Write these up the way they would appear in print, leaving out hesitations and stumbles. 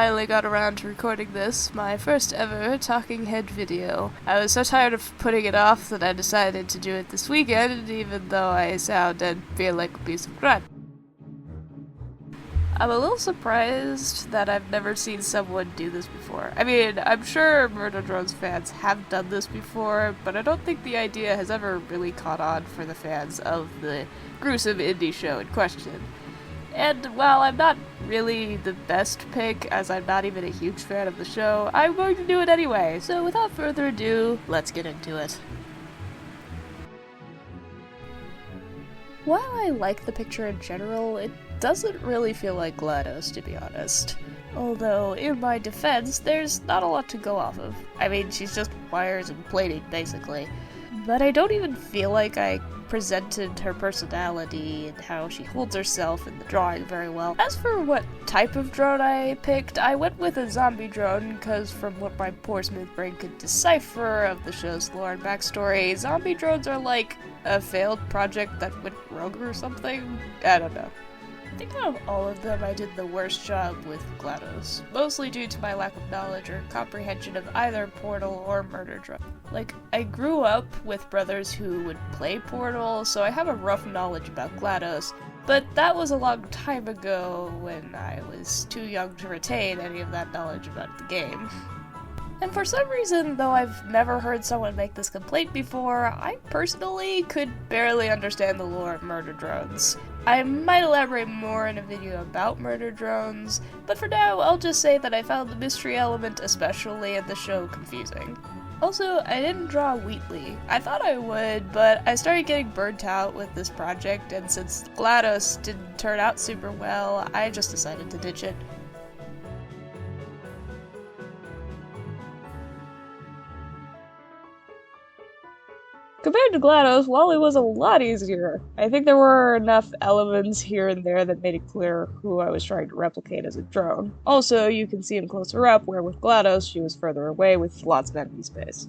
finally got around to recording this, my first ever talking head video. I was so tired of putting it off that I decided to do it this weekend, even though I sound and feel like a piece of crap. I'm a little surprised that I've never seen someone do this before. I mean, I'm sure Murder Drones fans have done this before, but I don't think the idea has ever really caught on for the fans of the gruesome indie show in question. And while I'm not really the best pick, as I'm not even a huge fan of the show, I'm going to do it anyway. So without further ado, let's get into it. While I like the picture in general, it doesn't really feel like GLaDOS, to be honest. Although, in my defense, there's not a lot to go off of. I mean, she's just wires and plating, basically. But I don't even feel like I presented her personality and how she holds herself in the drawing very well. As for what type of drone I picked, I went with a zombie drone because from what my poor smooth brain could decipher of the show's lore and backstory, zombie drones are like a failed project that went rogue or something? I don't know. I think out of all of them, I did the worst job with GLaDOS, mostly due to my lack of knowledge or comprehension of either Portal or Murder Drone. Like, I grew up with brothers who would play Portal, so I have a rough knowledge about GLaDOS, but that was a long time ago when I was too young to retain any of that knowledge about the game. And for some reason, though I've never heard someone make this complaint before, I personally could barely understand the lore of Murder Drones. I might elaborate more in a video about Murder Drones, but for now, I'll just say that I found the mystery element, especially in the show, confusing. Also, I didn't draw Wheatley. I thought I would, but I started getting burnt out with this project, and since GLaDOS didn't turn out super well, I just decided to ditch it. Compared to GLaDOS, Wally was a lot easier. I think there were enough elements here and there that made it clear who I was trying to replicate as a drone. Also, you can see him closer up, where with GLaDOS, she was further away with lots of empty space.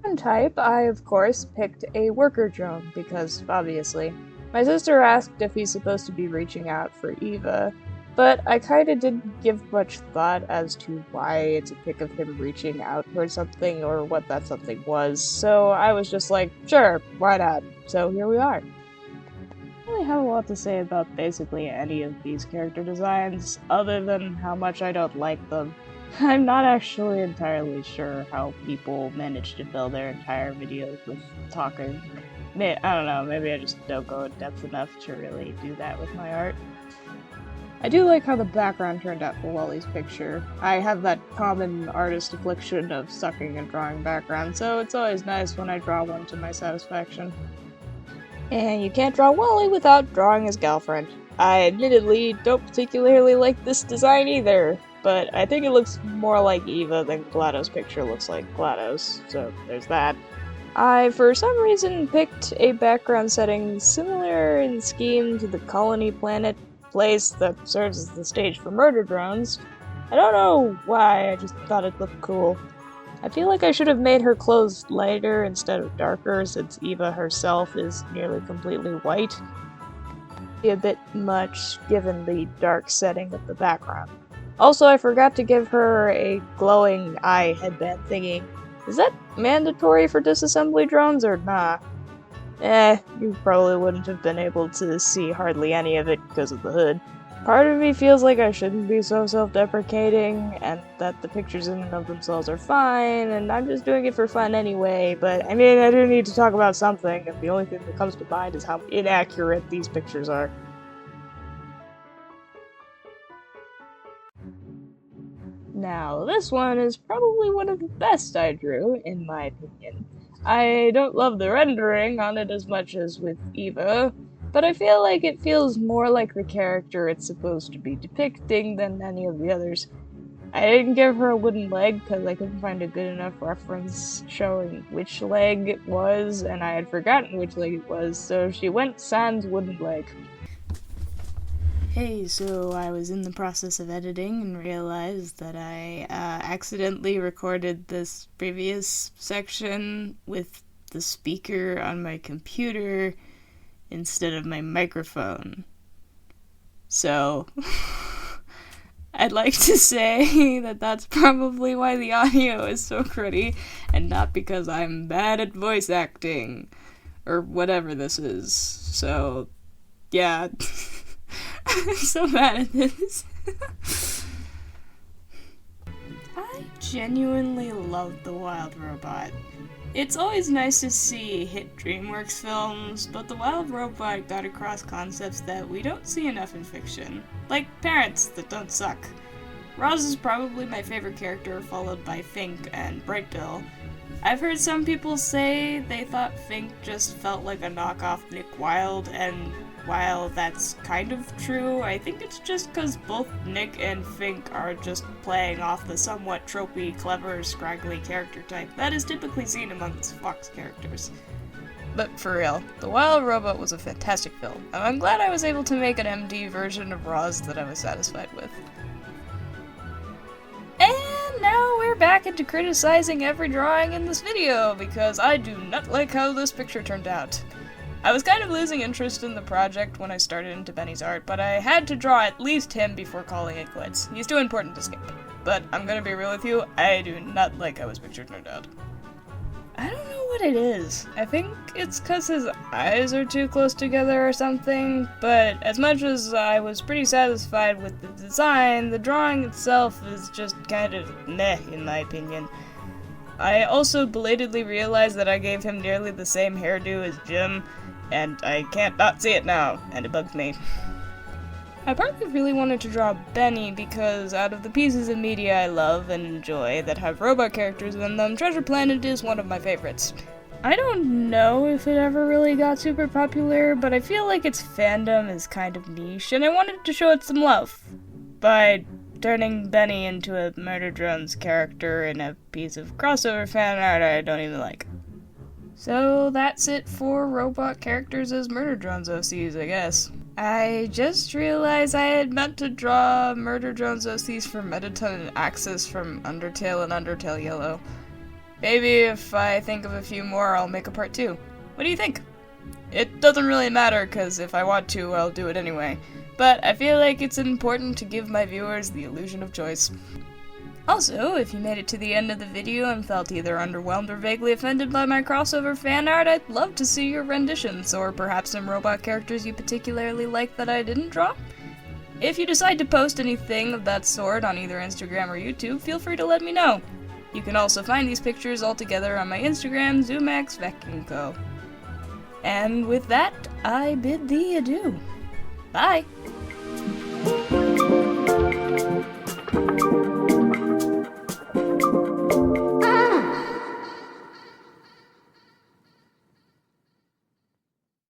Drone type, I of course picked a worker drone, because, obviously. My sister asked if he's supposed to be reaching out for Eva, but I kinda didn't give much thought as to why it's a pic of him reaching out towards something or what that something was, so I was just like, sure, why not? So here we are. I don't really have a lot to say about basically any of these character designs, other than how much I don't like them. I'm not actually entirely sure how people manage to fill their entire videos with talking. I don't know, maybe I just don't go in depth enough to really do that with my art. I do like how the background turned out for Wally's picture. I have that common artist affliction of sucking and drawing background, so it's always nice when I draw one to my satisfaction. And you can't draw Wally without drawing his girlfriend. I admittedly don't particularly like this design either, but I think it looks more like Eva than GLaDOS' picture looks like GLaDOS, so there's that. I, for some reason, picked a background setting similar in scheme to the colony planet place that serves as the stage for Murder Drones. I don't know why, I just thought it looked cool. I feel like I should have made her clothes lighter instead of darker, since Eva herself is nearly completely white. A bit much given the dark setting of the background. Also, I forgot to give her a glowing eye headband thingy. Is that mandatory for disassembly drones or nah? You probably wouldn't have been able to see hardly any of it because of the hood. Part of me feels like I shouldn't be so self-deprecating, and that the pictures in and of themselves are fine, and I'm just doing it for fun anyway, but I mean, I do need to talk about something, and the only thing that comes to mind is how inaccurate these pictures are. Now, this one is probably one of the best I drew, in my opinion. I don't love the rendering on it as much as with Eva, but I feel like it feels more like the character it's supposed to be depicting than any of the others. I didn't give her a wooden leg because I couldn't find a good enough reference showing which leg it was, and I had forgotten which leg it was, so she went sans wooden leg. Hey, so I was in the process of editing and realized that I accidentally recorded this previous section with the speaker on my computer instead of my microphone. So, I'd like to say that that's probably why the audio is so gritty, and not because I'm bad at voice acting, or whatever this is. So, yeah. I'm so bad at this. I genuinely love The Wild Robot. It's always nice to see hit DreamWorks films, but The Wild Robot got across concepts that we don't see enough in fiction, like parents that don't suck. Roz is probably my favorite character, followed by Fink and Bright Bill. I've heard some people say they thought Fink just felt like a knockoff Nick Wilde, and while that's kind of true, I think it's just because both Nick and Fink are just playing off the somewhat tropey, clever, scraggly character type that is typically seen amongst Fox characters. But for real, The Wild Robot was a fantastic film, and I'm glad I was able to make an MD version of Roz that I was satisfied with. And now we're back into criticizing every drawing in this video, because I do not like how this picture turned out. I was kind of losing interest in the project when I started into Benny's art, but I had to draw at least him before calling it quits. He's too important to skip. But I'm gonna be real with you, I do not like how his picture turned out. I don't know what it is. I think it's because his eyes are too close together or something, but as much as I was pretty satisfied with the design, the drawing itself is just kind of meh in my opinion. I also belatedly realized that I gave him nearly the same hairdo as Jim, and I can't not see it now, and it bugs me. I partly really wanted to draw Benny because out of the pieces of media I love and enjoy that have robot characters in them, Treasure Planet is one of my favorites. I don't know if it ever really got super popular, but I feel like its fandom is kind of niche, and I wanted to show it some love by turning Benny into a Murder Drones character in a piece of crossover fan art I don't even like. So that's it for robot characters as Murder Drones OCs, I guess. I just realized I had meant to draw Murder Drones OCs for Mettaton and Axis from Undertale and Undertale Yellow. Maybe if I think of a few more, I'll make a part 2. What do you think? It doesn't really matter, because if I want to, I'll do it anyway. But I feel like it's important to give my viewers the illusion of choice. Also, if you made it to the end of the video and felt either underwhelmed or vaguely offended by my crossover fan art, I'd love to see your renditions, or perhaps some robot characters you particularly like that I didn't draw. If you decide to post anything of that sort on either Instagram or YouTube, feel free to let me know. You can also find these pictures all together on my Instagram, ZooMaxVecCo. And with that, I bid thee adieu. Bye!